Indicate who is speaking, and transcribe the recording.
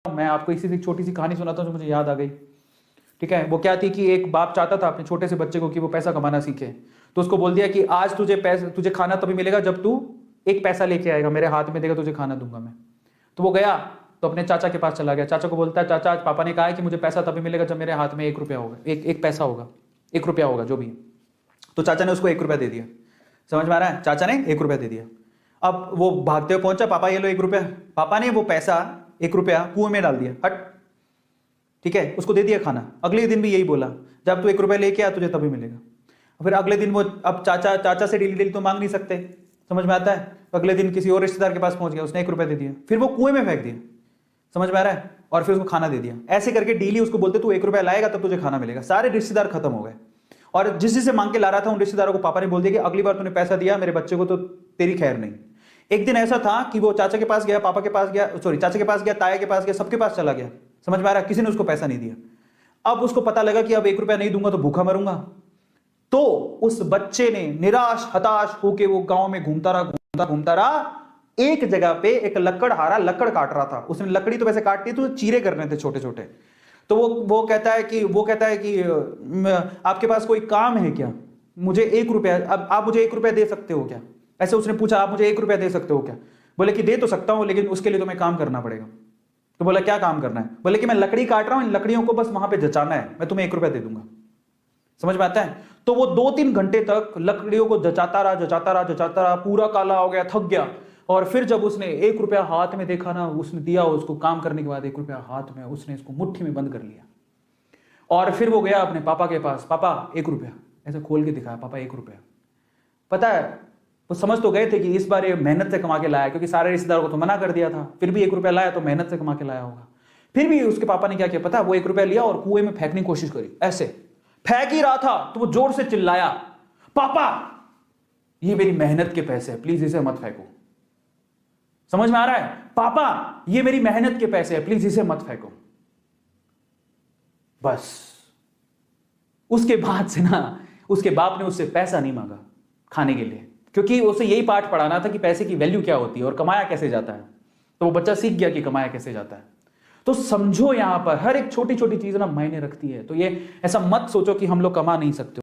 Speaker 1: मैं आपको इसी से एक छोटी सी कहानी सुनाता हूँ जो मुझे याद आ गई। ठीक है, वो क्या थी कि एक बाप चाहता था अपने छोटे से बच्चे को कि वो पैसा कमाना सीखे, तो उसको बोल दिया कि आज तुझे खाना तभी मिलेगा जब तू एक पैसा लेके आएगा, मेरे हाथ में देगा, तुझे खाना दूंगा मैं। तो वो गया तो अपने चाचा के पास चला गया, चाचा को बोलता है चाचा आज पापा ने कहा है कि मुझे पैसा तभी मिलेगा जब मेरे हाथ में 1 रुपया होगा, एक पैसा होगा, 1 रुपया होगा जो भी। तो चाचा ने उसको 1 रुपया दे दिया। समझ में आ रहा है? चाचा ने 1 रुपया दे दिया। अब वो भागते हुए पहुंचा, पापा ये लो 1 रुपया। पापा ने वो पैसा 1 रुपया कुएं में डाल दिया, हट। ठीक है, उसको दे दिया खाना। अगले दिन भी यही बोला, जब तू 1 रुपया लेके आ तुझे तभी मिलेगा। फिर अगले दिन वो, अब चाचा से डेली डेली तो मांग नहीं सकते, समझ में आता है? अगले दिन किसी और रिश्तेदार के पास पहुंच गया, उसने 1 रुपया दे दिया, फिर वो कुएं में फेंक दिया। समझ में आ रहा है? और फिर उसको खाना दे दिया। ऐसे करके डेली उसको बोलते तू 1 रुपया लाएगा तब तुझे खाना मिलेगा। सारे रिश्तेदार खत्म हो गए, और जिस से मांग के ला रहा था उन रिश्तेदारों को पापा ने बोल दिया कि अगली बार तूने पैसा दिया मेरे बच्चे को तो तेरी खैर नहीं। एक दिन ऐसा था कि वो चाचा के पास गया, पापा के पास गया, सॉरी चाचा के पास गया, ताया के पास गया, सबके पास चला गया। समझ में आ रहा है? किसी ने उसको पैसा नहीं दिया। अब उसको पता लगा कि अब 1 रुपया नहीं दूंगा तो भूखा मरूंगा। तो उस बच्चे ने निराश हताश होके वो गांव में घूमता रहा। एक जगह पे एक लकड़हारा लकड़ काट रहा था। उसने लकड़ी तो वैसे काटती तो चीरे करने थे छोटे छोटे। तो वो कहता है कि आपके पास कोई काम है क्या? मुझे 1 रुपया, अब आप मुझे 1 रुपया दे सकते हो क्या? ऐसे उसने पूछा, आप मुझे 1 रुपया दे सकते हो क्या? बोले कि दे तो सकता हूं लेकिन उसके लिए तुम्हें काम करना पड़ेगा। तो बोला क्या काम करना है? बोले कि मैं लकड़ी काट रहा हूं, इन लकड़ियों को बस वहां पे जचाना है, मैं तुम्हें 1 रुपया दे दूंगा। समझ में आता है? तो वो 2-3 घंटे तक लकड़ियों को जचाता रहा, पूरा काला हो गया, थक गया। और फिर जब उसने 1 रुपया हाथ में देखा ना, उसने दिया उसको काम करने के बाद 1 रुपया हाथ में, उसने इसको मुट्ठी में बंद कर लिया। और फिर वो गया अपने पापा के पास, पापा 1 रुपया, ऐसे खोल के दिखाया, पापा 1 रुपया। पता है वो समझ तो गए थे कि इस बार ये मेहनत से कमा के लाया, क्योंकि सारे रिश्तेदारों को तो मना कर दिया था, फिर भी 1 रुपया लाया तो मेहनत से कमा के लाया होगा। फिर भी उसके पापा ने क्या किया पता है? वो 1 रुपया लिया और कुएं में फेंकने की कोशिश करी। ऐसे फेंक ही रहा था तो वो जोर से चिल्लाया, पापा ये मेरी मेहनत के पैसे हैं, प्लीज इसे मत फेंको। समझ में आ रहा है? पापा ये मेरी मेहनत के पैसे हैं, प्लीज इसे मत फेंको। बस उसके बाद से ना उसके बाप ने उससे पैसा नहीं मांगा खाने के लिए, क्योंकि उसे यही पाठ पढ़ाना था कि पैसे की वैल्यू क्या होती है और कमाया कैसे जाता है। तो वो बच्चा सीख गया कि कमाया कैसे जाता है। तो समझो यहां पर हर एक छोटी छोटी चीज ना मायने रखती है। तो ये ऐसा मत सोचो कि हम लोग कमा नहीं सकते।